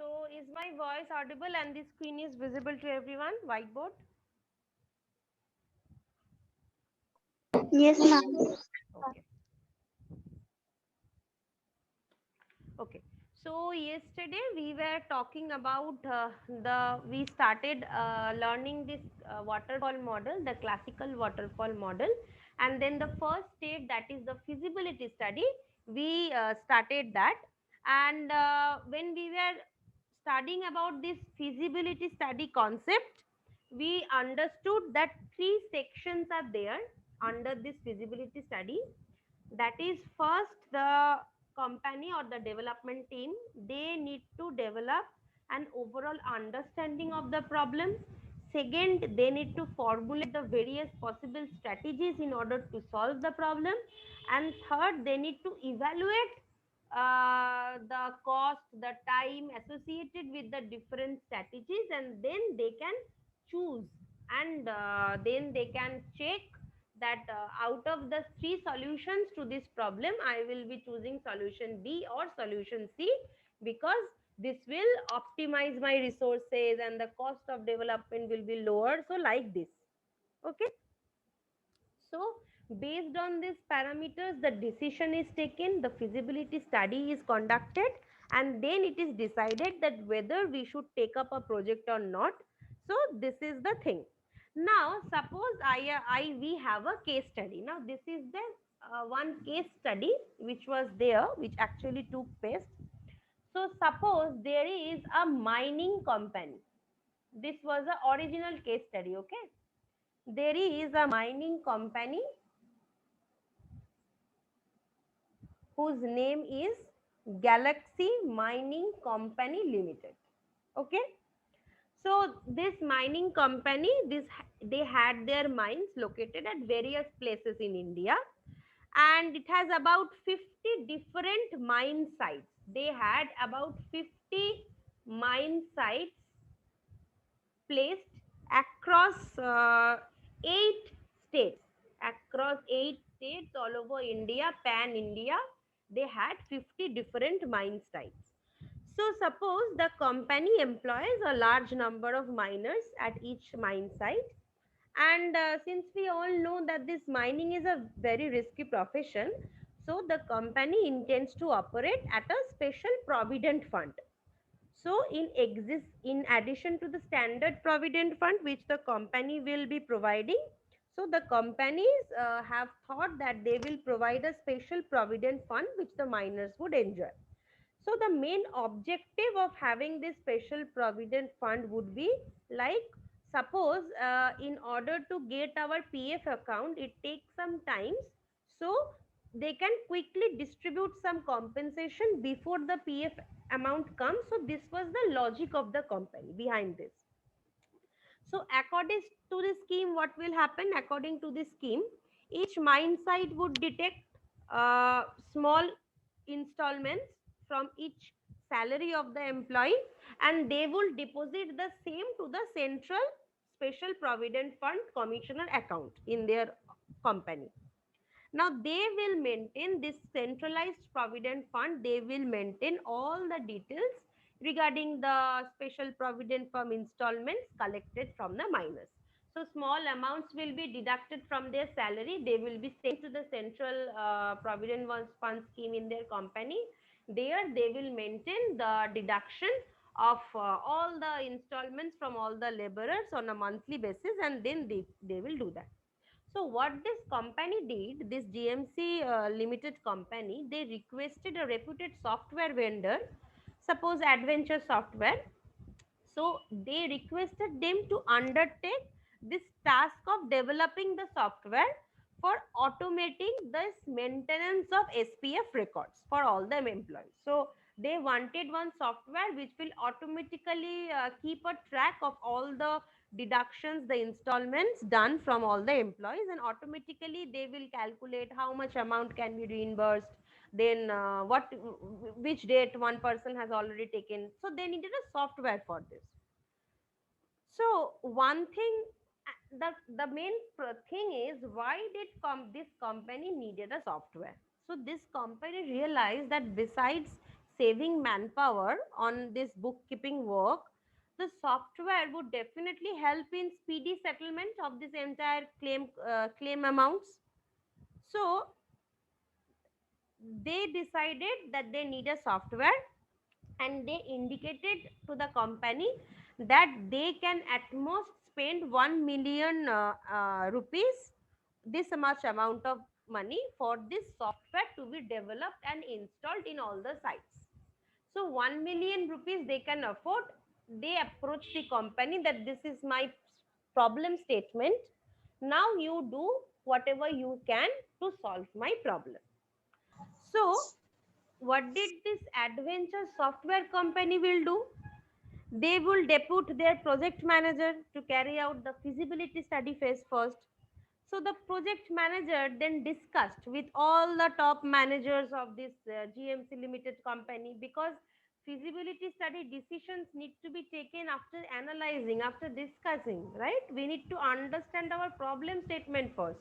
So is my voice audible and the screen is visible to everyone? Whiteboard? Yes, ma'am. Okay. Okay. So yesterday we were talking about we started learning this waterfall model, the classical waterfall model, and then the first stage, that is the feasibility study. We started that, and when we were studying about this feasibility study concept, we understood that three sections are there under this feasibility study. That is, first, the company or the development team, they need to develop an overall understanding of the problem. Second, they need to formulate the various possible strategies in order to solve the problem. And third, they need to evaluate the cost, the time associated with the different strategies, and then they can choose, and then they can check that out of the three solutions to this problem, I will be choosing solution B or solution C, because this will optimize my resources and the cost of development will be lower. So like this. Okay. So based on these parameters, the decision is taken, the feasibility study is conducted, and then it is decided that whether we should take up a project or not. So this is the thing. Now suppose we have a case study. Now this is the one case study which was there, which actually took place. So suppose there is a mining company. This was the original case study. Okay. there is a mining company whose name is Galaxy Mining Company Limited. Okay. So this mining company, they had their mines located at various places in India, and it has about 50 different mine sites. They had about 50 mine sites placed across 8 states. Across 8 states all over India, pan India, they had 50 different mine sites. So suppose the company employs a large number of miners at each mine site, and since we all know that this mining is a very risky profession, so the company intends to operate at a special provident fund. So in addition to the standard provident fund which the company will be providing, so the companies have thought that they will provide a special provident fund which the miners would enjoy. So the main objective of having this special provident fund would be like, suppose in order to get our PF account, it takes some time. So they can quickly distribute some compensation before the PF amount comes. So this was the logic of the company behind this. So according to the scheme, what will happen? According to the scheme, each mine site would detect small installments from each salary of the employee, and they will deposit the same to the central special provident fund commissioner account in their company. Now they will maintain this centralized provident fund. They will maintain all the details regarding the special provident fund installments collected from the miners. So small amounts will be deducted from their salary. They will be sent to the central provident fund scheme in their company. There they will maintain the deduction of all the installments from all the laborers on a monthly basis, and then they will do that. So what this company did, this GMC limited company, they requested a reputed software vendor, suppose Adventure Software. So they requested them to undertake this task of developing the software for automating this maintenance of SPF records for all the employees. So they wanted one software which will automatically keep a track of all the deductions, the installments done from all the employees, and automatically they will calculate how much amount can be reimbursed, then which date one person has already taken. So they needed a software for this. So one thing, the main thing is, why did this company needed a software? So this company realized that besides saving manpower on this bookkeeping work, the software would definitely help in speedy settlement of this entire claim amounts. So they decided that they need a software, and they indicated to the company that they can at most spend 1 million rupees, this much amount of money, for this software to be developed and installed in all the sites. So 1 million rupees they can afford. They approach the company that this is my problem statement, now you do whatever you can to solve my problem. So what did this Adventure Software company will do? They will depute their project manager to carry out the feasibility study phase first. So the project manager then discussed with all the top managers of this GMC limited company, because feasibility study decisions need to be taken after analyzing, after discussing, right? We need to understand our problem statement first.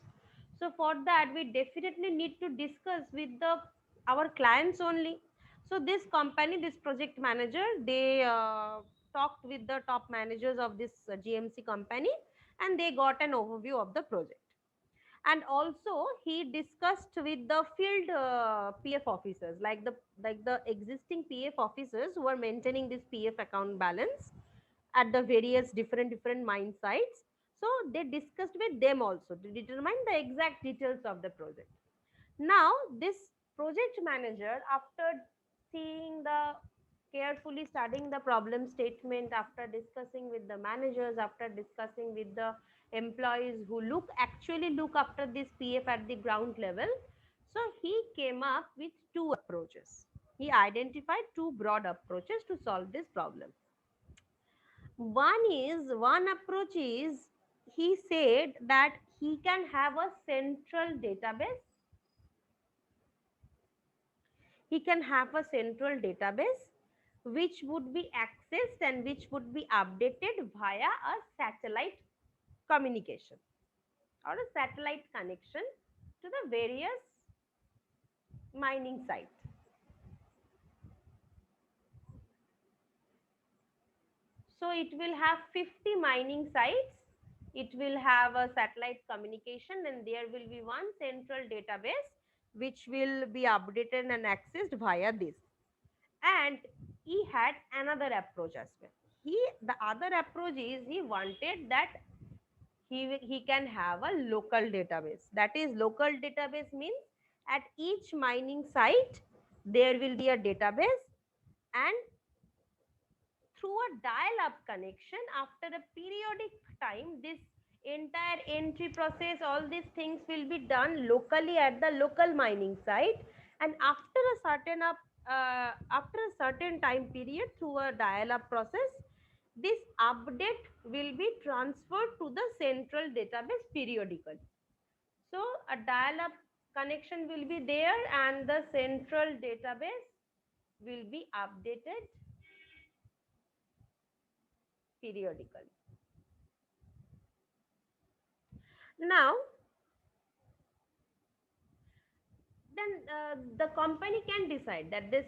So for that we definitely need to discuss with the our clients only. So this company, this project manager, they talked with the top managers of this GMC company, and they got an overview of the project. And also he discussed with the field PF officers, like the existing PF officers who are maintaining this PF account balance at the various different mine sites. So they discussed with them also to determine the exact details of the project. Now this project manager, after seeing the carefully studying the problem statement, after discussing with the managers, after discussing with the employees who actually look after this PF at the ground level. So he came up with two approaches. He identified two broad approaches to solve this problem. One approach is, he said that he can have a central database. He can have a central database which would be accessed and which would be updated via a satellite communication or a satellite connection to the various mining sites. So it will have 50 mining sites. It will have a satellite communication, and there will be one central database which will be updated and accessed via this. And he had another approach as well. The other approach is, he wanted that he can have a local database. That is, local database means at each mining site there will be a database, and through a dial-up connection, after a periodic time, this entire entry process, all these things will be done locally at the local mining site, and after a certain time period, through a dial-up process, this update will be transferred to the central database periodically. So a dial-up connection will be there, and the central database will be updated periodically. Now, then the company can decide that this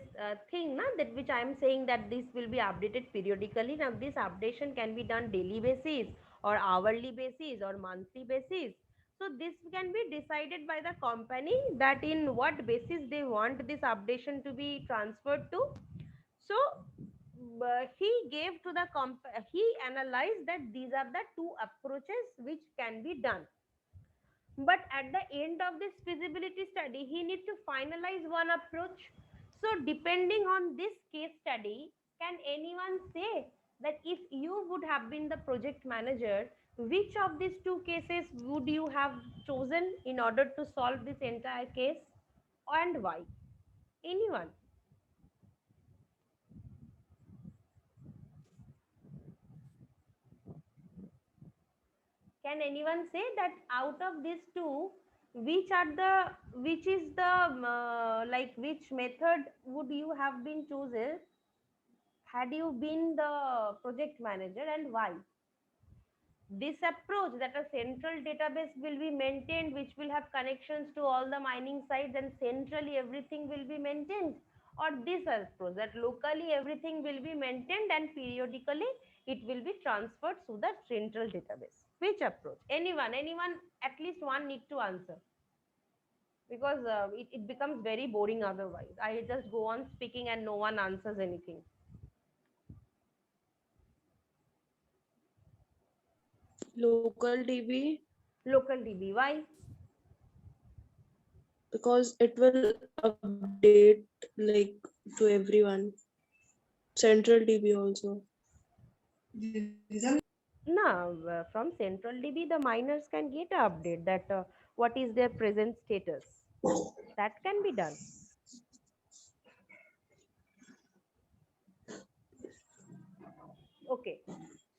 thing, that which I am saying, that this will be updated periodically. Now, this updation can be done daily basis or hourly basis or monthly basis. So this can be decided by the company, that in what basis they want this updation to be transferred to. So he gave to the he analyzed that these are the two approaches which can be done. But at the end of this feasibility study, he need to finalize one approach. So depending on this case study, can anyone say that if you would have been the project manager, which of these two cases would you have chosen in order to solve this entire case, and why? Anyone? Can anyone say that out of these two, which is the like, which method would you have been chosen had you been the project manager, and why? This approach, that a central database will be maintained, which will have connections to all the mining sites, and centrally everything will be maintained, or this approach, that locally everything will be maintained and periodically it will be transferred to the central database? Which approach? Anyone, at least one need to answer, because it becomes very boring otherwise. I just go on speaking and no one answers anything. Local DB, Local DB, why? because it will update like to everyone. Central DB also. No, from central DB, the miners can get an update that what is their present status. That can be done. Okay.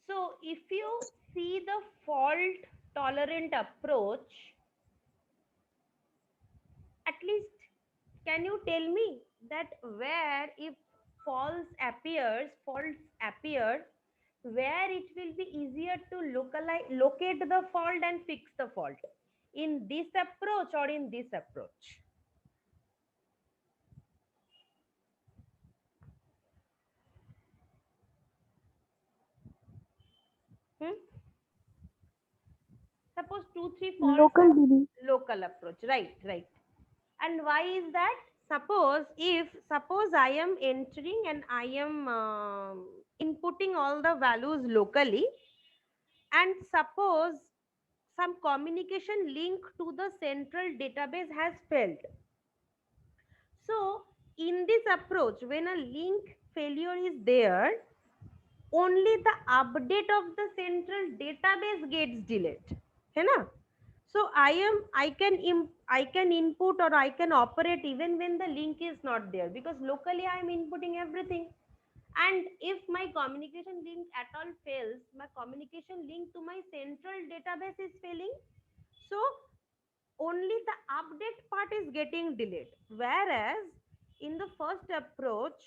So if you see the fault tolerant approach, at least can you tell me that where, if faults appear, where it will be easier to locate the fault and fix the fault? In this approach or in this approach? Hmm? Suppose two, three faults Local are DB. local approach, right. And why is that? Suppose I am entering and I am inputting all the values locally, and suppose some communication link to the central database has failed. So in this approach, when a link failure is there, only the update of the central database gets delayed, है ना? So I can input or I can operate even when the link is not there, because locally I am inputting everything. And if my communication link at all fails, my communication link to my central database is failing. So only the update part is getting delayed. Whereas in the first approach,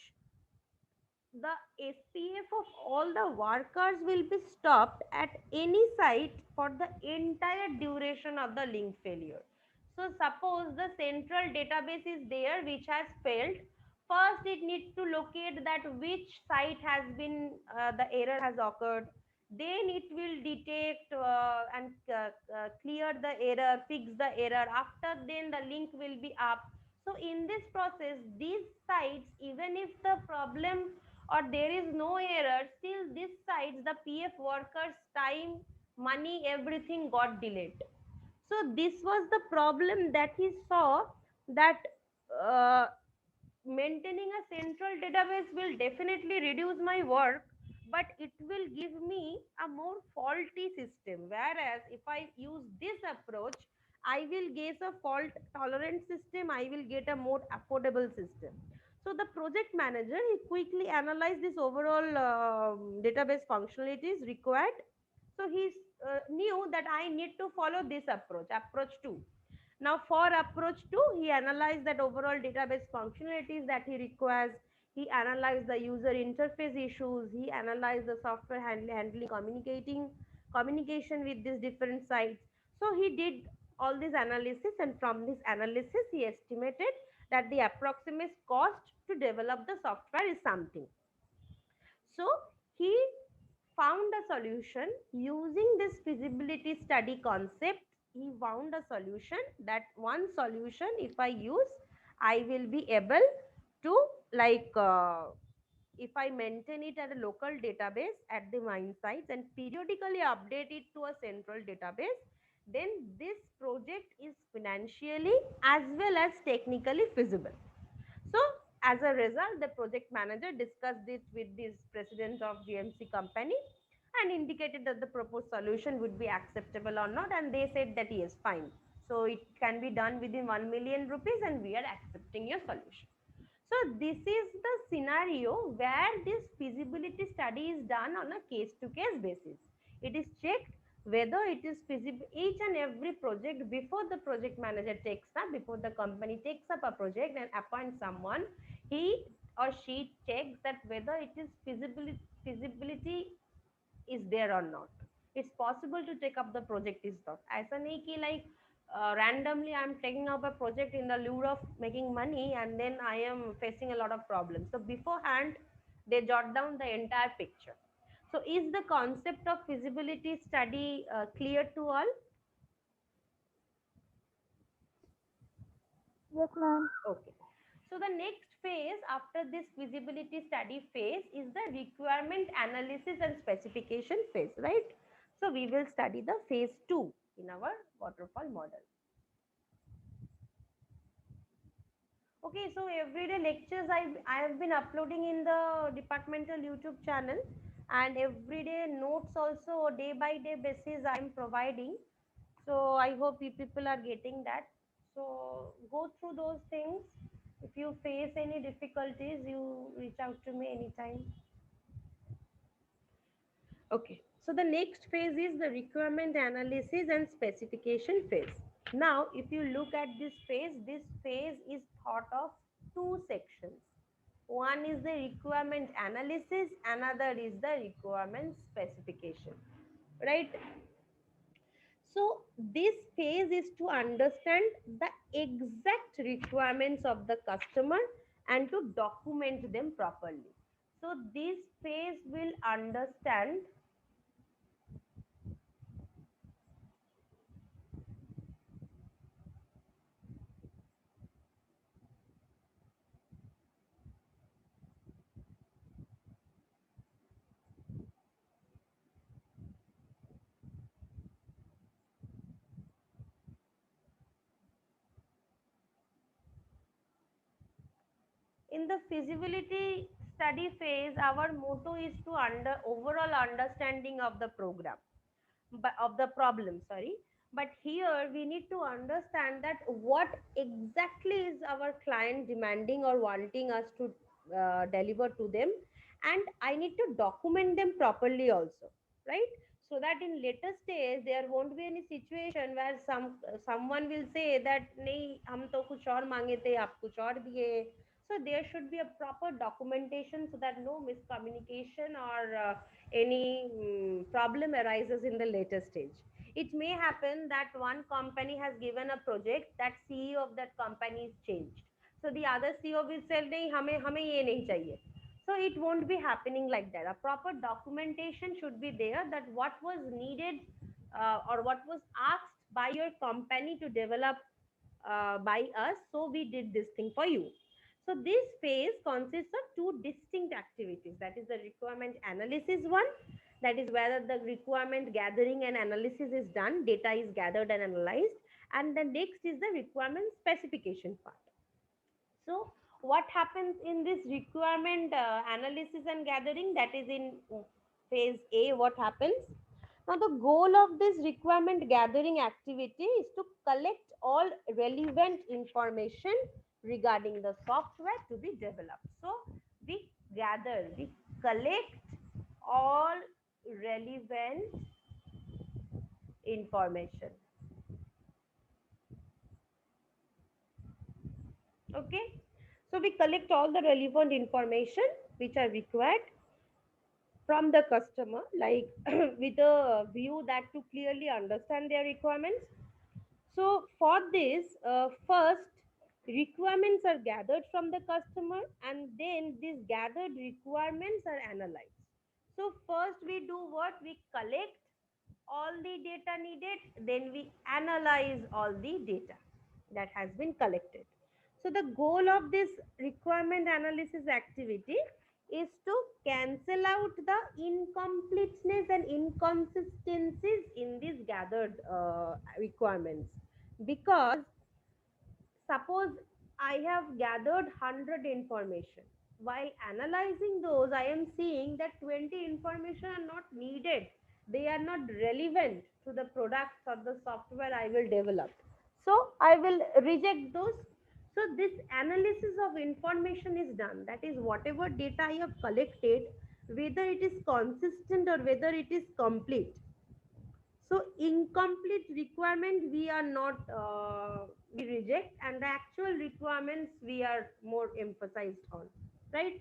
the SPF of all the workers will be stopped at any site for the entire duration of the link failure. So suppose the central database is there which has failed. First, it needs to locate that which site has been, the error has occurred. Then it will detect and clear the error, fix the error. After then the link will be up. So in this process, these sites, even if the problem or there is no error, still this sides the PF workers time, money, everything got delayed. So this was the problem that he saw, that uh, maintaining a central database will definitely reduce my work, but it will give me a more faulty system. Whereas if I use this approach, I will get a fault tolerant system, I will get a more affordable system. So the project manager, he quickly analyzed this overall database functionalities required. So he knew that I need to follow this approach 2. Now for approach 2, he analyzed that overall database functionalities that he requires. He analyzed the user interface issues. He analyzed the software handling communication with these different sites. So he did all this analysis, and from this analysis he estimated that the approximate cost to develop the software is something. So he found a solution using this feasibility study concept. He found a solution, that one solution if I use, I will be able to, like if I maintain it at a local database at the mine sites and periodically update it to a central database, then this project is financially as well as technically feasible. So as a result, the project manager discussed it with the president of GMC company and indicated that the proposed solution would be acceptable or not, and they said that yes, fine. So it can be done within 1 million rupees and we are accepting your solution. So this is the scenario where this feasibility study is done on a case to case basis. It is checked whether it is feasible. Each and every project, before the project manager takes up, before the company takes up a project and appoints someone, he or she checks that whether it is feasibility is there or not. It's possible to take up the project is not. ऐसा नहीं कि like randomly I'm taking up a project in the lure of making money and then I am facing a lot of problems. So beforehand, they jot down the entire picture. So is the concept of feasibility study clear to all? Yes, ma'am. Okay. So the next phase after this feasibility study phase is the requirement analysis and specification phase, right? So we will study the phase 2 in our waterfall model. Okay, so everyday lectures I have been uploading in the departmental YouTube channel, and everyday notes also day by day basis I am providing. So I hope you people are getting that. So go through those things. If you face any difficulties, you reach out to me anytime. Okay. So the next phase is the requirement analysis and specification phase. Now, if you look at this phase is thought of two sections. One is the requirement analysis, another is the requirement specification, right? So this phase is to understand the exact requirements of the customer and to document them properly. So this phase will understand in the feasibility study phase, our motto is to overall understanding of the program, but of the problem, sorry. But here we need to understand that what exactly is our client demanding or wanting us to deliver to them, and I need to document them properly also, right? So that in later stage there won't be any situation where someone will say that nahi hum to kuch aur mange the aap kuch aur diye. So there should be a proper documentation so that no miscommunication or any problem arises in the later stage. It may happen that one company has given a project, that CEO of that company is changed. So the other CEO will say, nahi hame ye nahi chahiye. So it won't be happening like that. A proper documentation should be there that what was needed or what was asked by your company to develop by us. So we did this thing for you. So this phase consists of two distinct activities. That is the requirement analysis one, that is whether the requirement gathering and analysis is done, data is gathered and analyzed, and the next is the requirement specification part. So what happens in this requirement analysis and gathering, that is in phase A, what happens? Now the goal of this requirement gathering activity is to collect all relevant information regarding the software to be developed. So we collect all relevant information. Okay. So we collect all the relevant information which are required from the customer, like with a view that to clearly understand their requirements. So for this, first requirements are gathered from the customer, and then these gathered requirements are analyzed. So first we do what? We collect all the data needed, then we analyze all the data that has been collected. So the goal of this requirement analysis activity is to cancel out the incompleteness and inconsistencies in these gathered requirements. Because suppose I have gathered 100 information. While analyzing those, I am seeing that 20 information are not needed. They are not relevant to the products or the software I will develop. So I will reject those. So this analysis of information is done. That is, whatever data I have collected, whether it is consistent or whether it is complete. So incomplete requirement we are not we reject, and the actual requirements we are more emphasized on, right?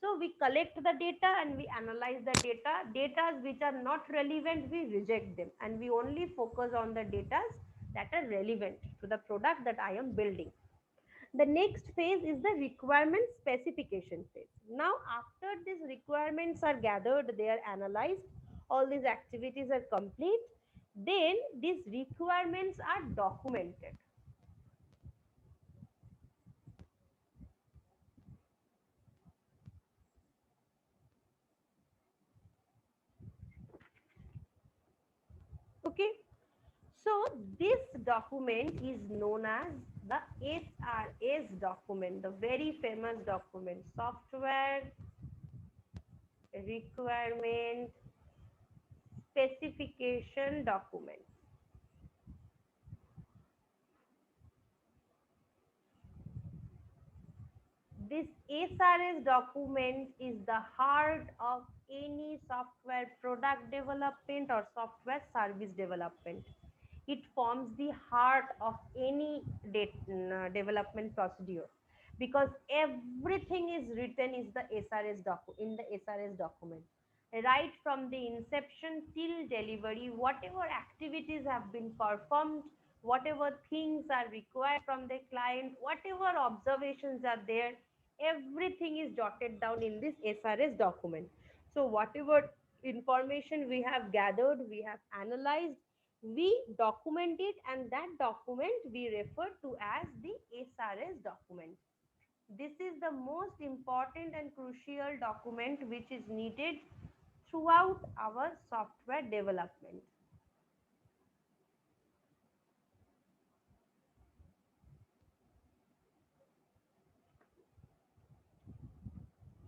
So we collect the data and we analyze the data. Data which are not relevant, we reject them, and we only focus on the data that are relevant to the product that I am building. The next phase is the requirement specification phase. Now after these requirements are gathered, they are analyzed, all these activities are complete, then these requirements are documented. Okay. So this document is known as the SRS document, the very famous document, software requirement specification document. This SRS document is the heart of any software product development or software service development. It forms the heart of any development procedure, because everything is written is the in the SRS document. Right from the inception till delivery, whatever activities have been performed, whatever things are required from the client, whatever observations are there, everything is jotted down in this SRS document. So whatever information we have gathered, we have analyzed, we document it, and that document we refer to as the SRS document. This is the most important and crucial document which is needed throughout our software development.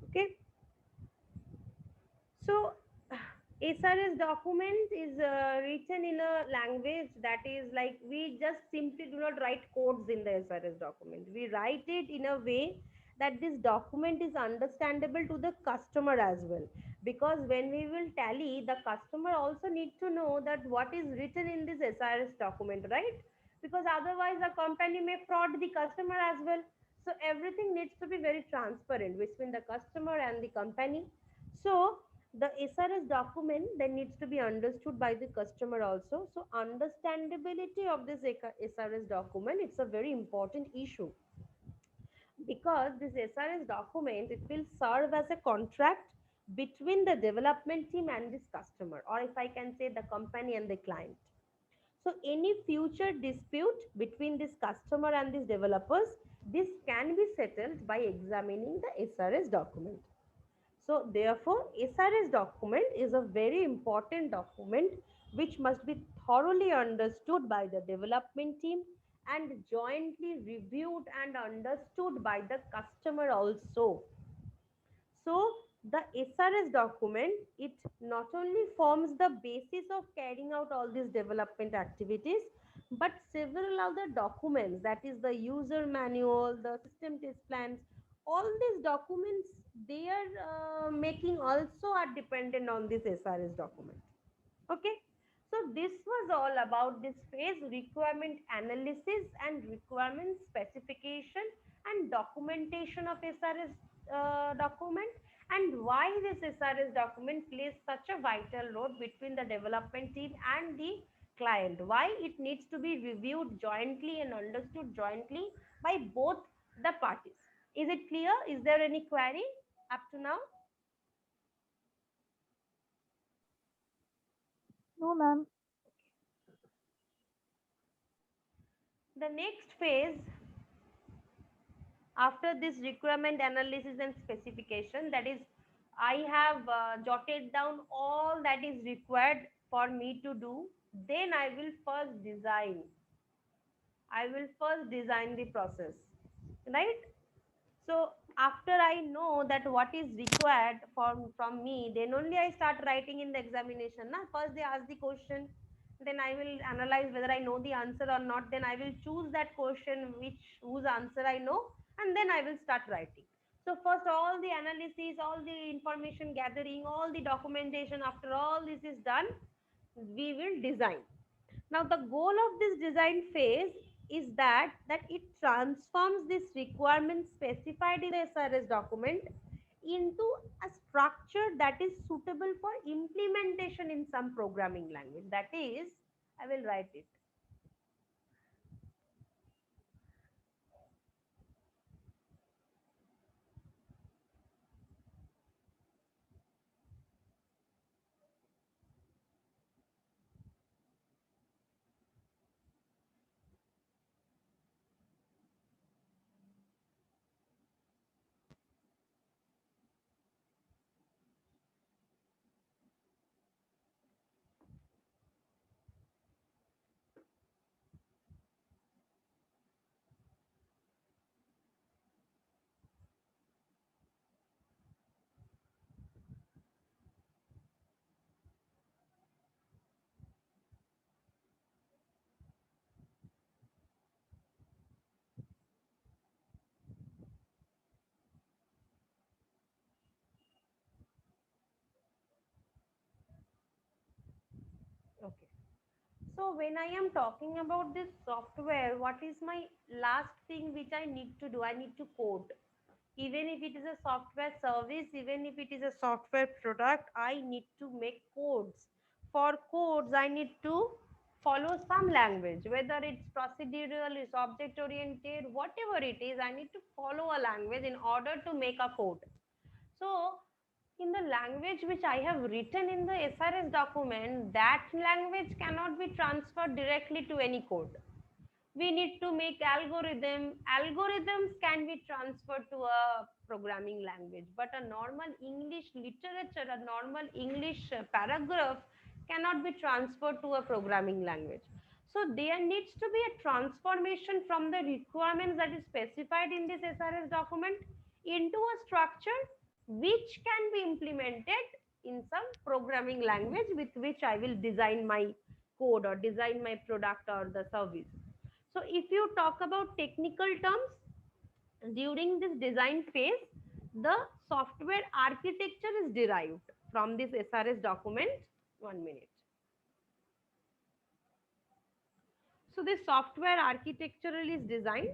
Okay. SRS document is written in a language that is like, we just simply do not write codes in the SRS document. We write it in a way that this document is understandable to the customer as well. Because when we will tally, the customer also needs to know that what is written in this SRS document, right? Because otherwise the company may fraud the customer as well. So everything needs to be very transparent between the customer and the company. So the SRS document then needs to be understood by the customer also. So understandability of this SRS document, it's a very important issue, because this SRS document, it will serve as a contract between the development team and this customer, or if I can say the company and the client. So any future dispute between this customer and these developers, this can be settled by examining the SRS document. So therefore, SRS document is a very important document which must be thoroughly understood by the development team and jointly reviewed and understood by the customer also. So the SRS document, it not only forms the basis of carrying out all these development activities, but several other documents, that is the user manual, the system test plans, all these documents, they are making also are dependent on this SRS document. Okay. So this was all about this phase: requirement analysis and requirement specification and documentation of SRS document, and why this SRS document plays such a vital role between the development team and the client. Why it needs to be reviewed jointly and understood jointly by both the parties. Is it clear? Is there any query up to now? No, ma'am. The next phase after this requirement analysis and specification, that is, I have jotted down all that is required for me to do. Then I will first design the process, right? So after I know that what is required from me, then only I start writing in the examination. Na? First they ask the question, then I will analyze whether I know the answer or not. Then I will choose that question whose answer I know, and then I will start writing. So first all the analysis, all the information gathering, all the documentation, after all this is done, we will design. Now the goal of this design phase is that it transforms this requirement specified in the SRS document into a structure that is suitable for implementation in some programming language. That is, I will write it. Okay. So when I am talking about this software, what is my last thing which I need to do? I need to code. Even if it is a software service, even if it is a software product, I need to make codes. For codes, I need to follow some language, whether it's procedural, it's object oriented, whatever it is, I need to follow a language in order to make a code. So in the language which I have written in the SRS document, that language cannot be transferred directly to any code. We need to make algorithms can be transferred to a programming language, but a normal English literature, a normal English paragraph cannot be transferred to a programming language. So there needs to be a transformation from the requirements that is specified in this SRS document into a structure which can be implemented in some programming language with which I will design my code or design my product or the service. So if you talk about technical terms, during this design phase, the software architecture is derived from this SRS document. 1 minute. So this software architectural is designed,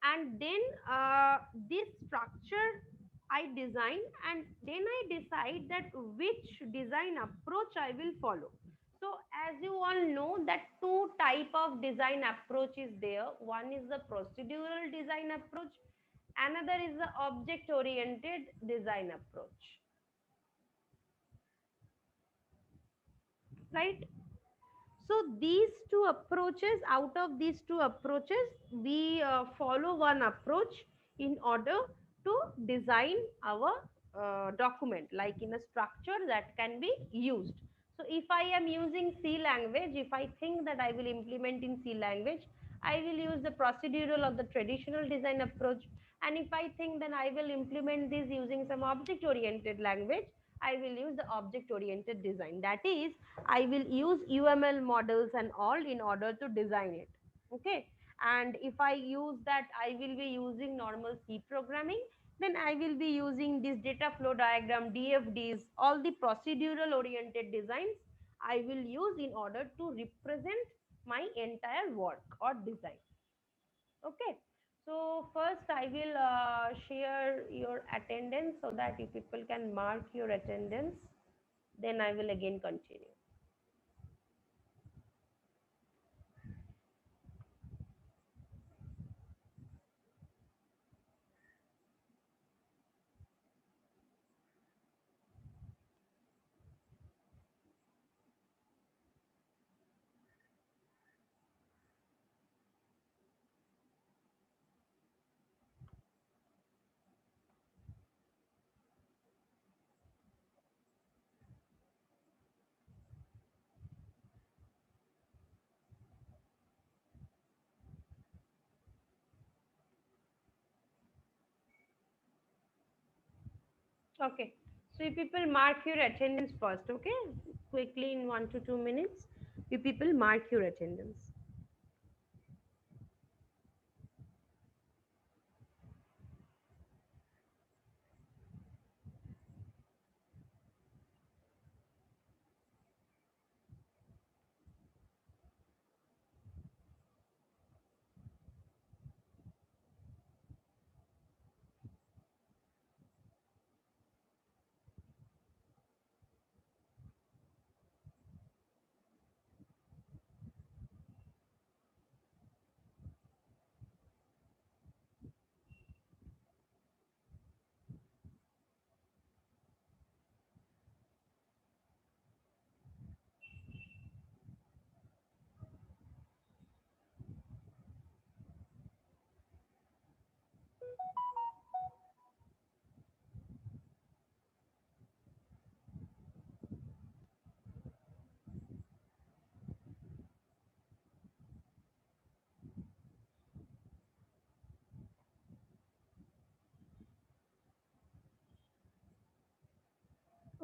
and then this structure I design, and then I decide that which design approach I will follow. So as you all know that two type of design approach is there. One is the procedural design approach, another is the object oriented design approach, right? So these two approaches, out of these two approaches, we follow one approach in order to design our document, like in a structure that can be used. So if I am using C language, if I think that I will implement in C language, I will use the procedural or the traditional design approach. And if I think that I will implement this using some object oriented language, I will use the object oriented design. That is, I will use UML models and all in order to design it. Okay. And if I use that, I will be using normal C programming. Then I will be using this data flow diagram, DFDs, all the procedural oriented designs I will use in order to represent my entire work or design. Okay. So first I will share your attendance so that you people can mark your attendance. Then I will again continue. Okay. So you people mark your attendance first, okay? Quickly in 1 to 2 minutes, you people mark your attendance.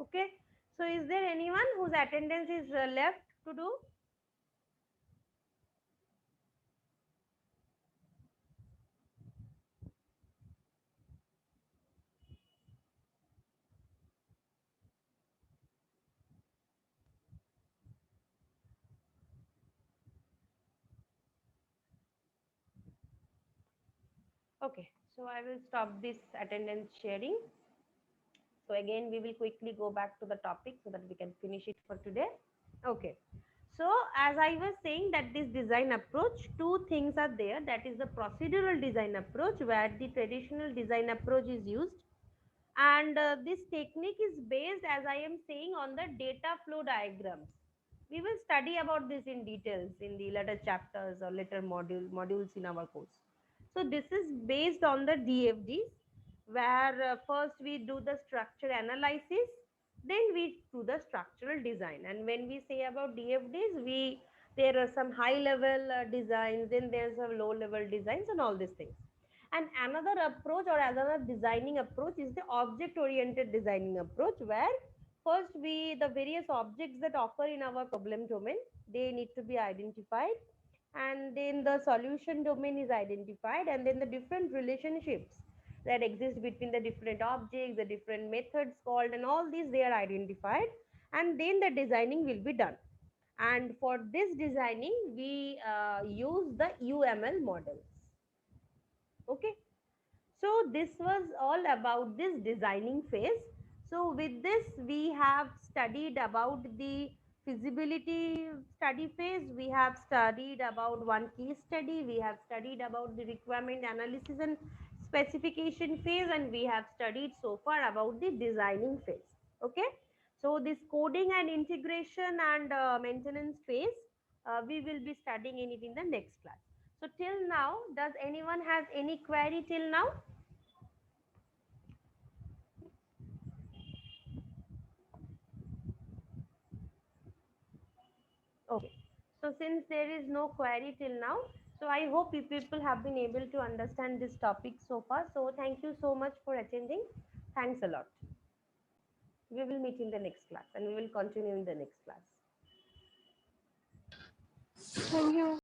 Okay. So is there anyone whose attendance is left to do? Okay. So I will stop this attendance sharing. So again, we will quickly go back to the topic so that we can finish it for today. Okay. So as I was saying that this design approach, two things are there. That is the procedural design approach where the traditional design approach is used. And this technique is based, as I am saying, on the data flow diagrams. We will study about this in details in the later chapters or later modules in our course. So this is based on the DFDs, where first we do the structure analysis, then we do the structural design. And when we say about DFDs, we there are some high level designs, then there's a low level designs and all these things. And another approach or another designing approach is the object oriented designing approach, where First, the various objects that occur in our problem domain, they need to be identified, and then the solution domain is identified, and then the different relationships that exist between the different objects, the different methods called, and all these they are identified, and then the designing will be done. And for this designing, we use the UML models. Okay. So this was all about this designing phase. So with this, we have studied about the feasibility study phase. We have studied about one case study. We have studied about the requirement analysis and specification phase, and we have studied so far about the designing phase. Okay. So this coding and integration and maintenance phase, we will be studying in it in the next class. So till now, does anyone has any query till now? Okay. So since there is no query till now, so I hope you people have been able to understand this topic so far. So thank you so much for attending. Thanks a lot. We will meet in the next class and we will continue in the next class. Thank you.